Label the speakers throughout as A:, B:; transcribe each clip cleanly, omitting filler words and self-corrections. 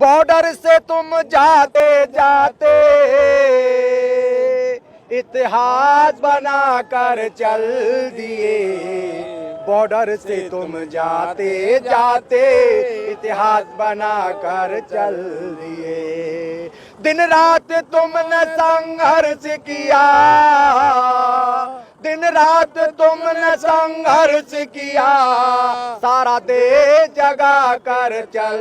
A: Border से तुम जाते जाते इतिहास बनाकर चल दिए। बॉर्डर से तुम जाते जाते इतिहास बनाकर चल दिए। दिन रात तुमने संघर्ष किया, दिन रात तुमने संघर्ष किया, सारा देश जगा कर चल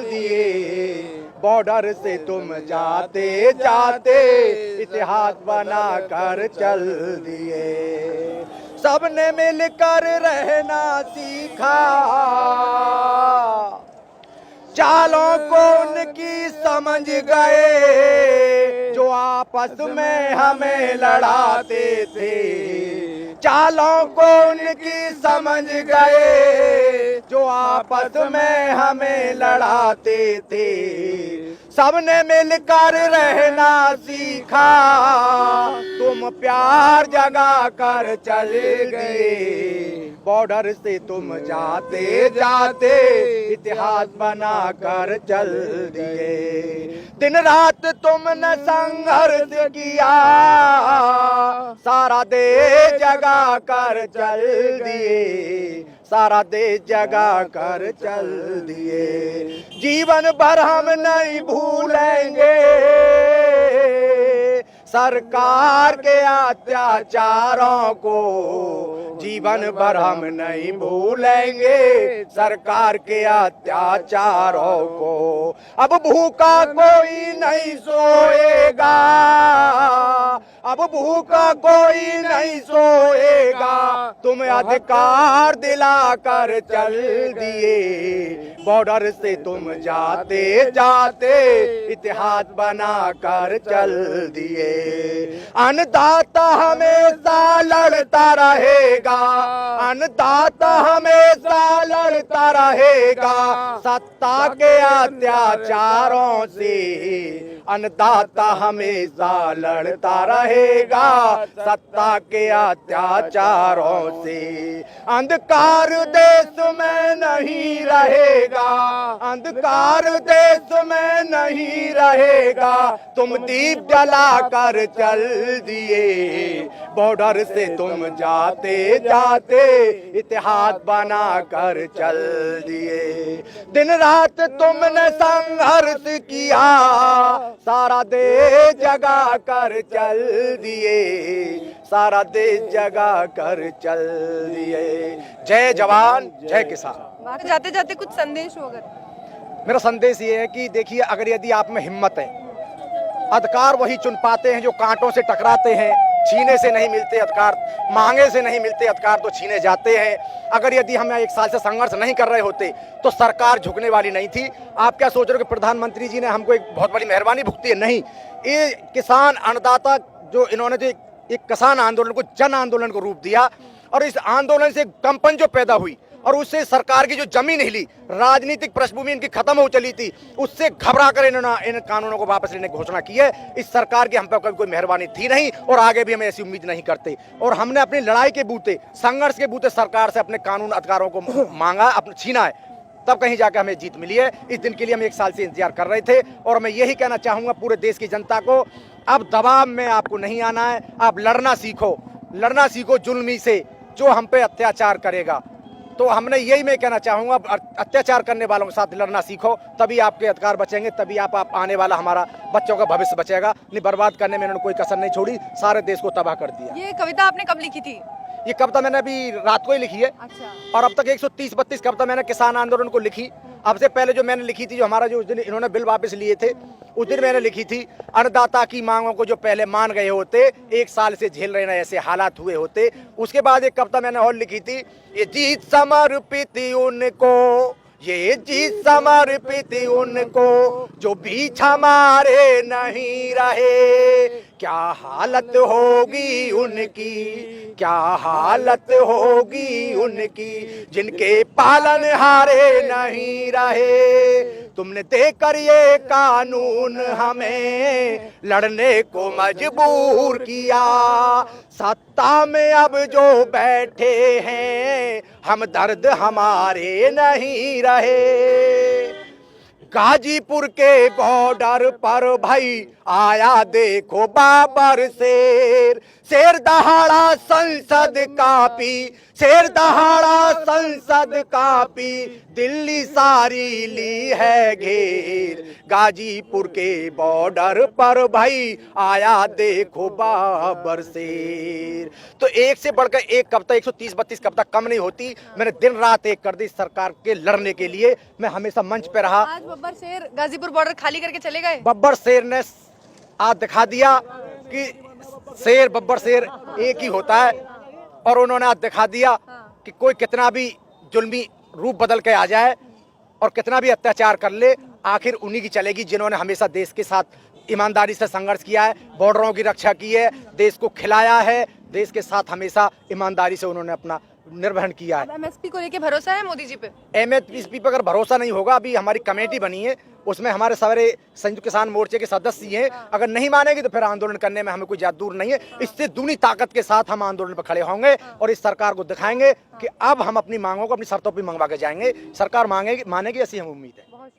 A: दिए। बॉर्डर से तुम जाते जाते इतिहास बना कर चल दिए। सबने मिलकर रहना सीखा, चालों को उनकी समझ गए, जो आपस में हमें लड़ाते थे। चालों को उनकी समझ गए, जो आपस में हमें लड़ाते थे। सबने मिलकर रहना सीखा, तुम प्यार जगा कर चले गए। बॉर्डर से तुम जाते जाते इतिहास बना कर चल दिए। दिन रात तुमने संघर्ष किया, सारा देश जगा कर चल दिए। सारा देश जगा कर चल दिए। जीवन भर हम नहीं भूलेंगे सरकार के अत्याचारों को। जीवन भर हम नहीं भूलेंगे सरकार के अत्याचारों को। अब भूखा कोई नहीं सोएगा, अब भूखा कोई नहीं सोएगा, तुम अधिकार दिला कर चल दिए। बॉर्डर से तुम जाते जाते इतिहास बना कर चल दिए। अन्नदाता हमेशा लड़ता रहेगा, अन्नदाता हमेशा लड़ता रहेगा सत्ता के अत्याचारों से। अन्नदाता हमेशा लड़ता रहेगा सत्ता के अत्याचारों से। अंधकार देश में नहीं रहेगा, अंधकार देश में नहीं रहेगा, तुम दीप जला कर चल दिए। बॉर्डर से तुम जाते जाते इतिहास बना कर चल दिए। दिन रात तुमने संघर्ष किया, सारा देश जगा कर चल दिए। सारा देश जगा कर चल दिए। जय जवान जय किसान।
B: जाते जाते कुछ संदेश हो अगर?
A: मेरा संदेश ये है कि देखिए, अगर यदि आप में हिम्मत है, अधिकार वही चुन पाते हैं जो कांटों से टकराते हैं। छीने से नहीं मिलते अधिकार, मांगे से नहीं मिलते अधिकार तो छीने जाते हैं। अगर यदि हम 1 साल से संघर्ष नहीं कर रहे होते तो सरकार झुकने वाली नहीं थी। आप क्या सोच रहे हो कि प्रधानमंत्री जी ने हमको एक बहुत बड़ी मेहरबानी भुगती है? नहीं, ये किसान अन्नदाता जो इन्होंने जो एक किसान आंदोलन को जन आंदोलन को रूप दिया, और इस आंदोलन से कंपन जो पैदा हुई और उससे सरकार की जो जमीन हिली, राजनीतिक पृष्ठभूमि इनकी खत्म हो चली थी, उससे घबरा कर इन्होंने इन कानूनों को वापस लेने की घोषणा की है। इस सरकार की हम पर कभी कोई मेहरबानी थी नहीं और आगे भी हमें ऐसी उम्मीद नहीं करते। और हमने अपनी लड़ाई के बूते, संघर्ष के बूते सरकार से अपने कानून अधिकारों को मांगा, अपने छीना है, तब कहीं जाकर हमें जीत मिली है। इस दिन के लिए हम 1 साल से इंतजार कर रहे थे। और मैं यही कहना चाहूंगा पूरे देश की जनता को, अब दबाव में आपको नहीं आना है, आप लड़ना सीखो, लड़ना सीखो जुल्मी से जो हम पे अत्याचार करेगा। तो हमने यही मैं कहना चाहूँगा, अत्याचार करने वालों के साथ लड़ना सीखो, तभी आपके अधिकार बचेंगे, तभी आप आने वाला हमारा बच्चों का भविष्य बचेगा। नहीं, बर्बाद करने में इन्होंने कोई कसर नहीं छोड़ी, सारे देश को तबाह कर दिया।
B: ये कविता आपने कब लिखी थी?
A: ये कविता मैंने अभी रात को ही लिखी है।
B: अच्छा।
A: और अब तक 130-32 कविता मैंने किसान आंदोलन को लिखी। अब से पहले जो मैंने लिखी थी, जो हमारा जो उस दिन इन्होंने बिल वापस लिए थे, उस दिन मैंने लिखी थी, अन्नदाता की मांगों को जो पहले मान गए होते, 1 साल से झेल रहे ना ऐसे हालात हुए होते। उसके बाद एक कविता मैंने और लिखी थी, ये जीत समर्पित उनको, ये जीत समर्पित उनको जो बीच हमारे नहीं रहे। क्या हालत होगी उनकी, क्या हालत होगी उनकी, जिनके पालन हारे नहीं रहे। तुमने देकर ये कानून हमें लड़ने को मजबूर किया। सत्ता में अब जो बैठे हैं, हम दर्द हमारे नहीं रहे। गाजीपुर के बॉर्डर पर भाई आया देखो बाबर शेर, शेर दहाड़ा संसद कापी, शेर दहाड़ा संसद कापी, दिल्ली सारी ली है घेर। गाजीपुर के बॉर्डर पर भाई आया देखो बाबर शेर। तो एक से बढ़कर एक कविता 130-32 कविता कम नहीं होती। मैंने दिन रात एक कर दी सरकार के लड़ने के लिए। मैं हमेशा मंच पे रहा।
B: आज बब्बर शेर गाजीपुर बॉर्डर खाली करके चले गए।
A: बब्बर शेर ने आज दिखा दिया कि शेर बब्बर शेर एक ही होता है, और उन्होंने आज दिखा दिया कि कोई कितना भी जुल्मी रूप बदल के आ जाए और कितना भी अत्याचार कर ले, आखिर उन्हीं की चलेगी जिन्होंने हमेशा देश के साथ ईमानदारी से संघर्ष किया है, बॉर्डरों की रक्षा की है, देश को खिलाया है, देश के साथ हमेशा ईमानदारी से उन्होंने अपना निर्वहन किया है।
B: एमएसपी को लेके भरोसा है मोदी जी पे?
A: एमएसपी पर अगर भरोसा नहीं होगा, अभी हमारी कमेटी बनी है, उसमें हमारे सारे संयुक्त किसान मोर्चे के सदस्य हैं, अगर नहीं मानेंगे तो फिर आंदोलन करने में हमें कोई ज्यादा दूर नहीं है। इससे दूनी ताकत के साथ हम आंदोलन पर खड़े होंगे और इस सरकार को दिखाएंगे कि अब हम अपनी मांगों को अपनी शर्तों पर मंगवा के जाएंगे। सरकार मानेगी, ऐसी हम उम्मीद है।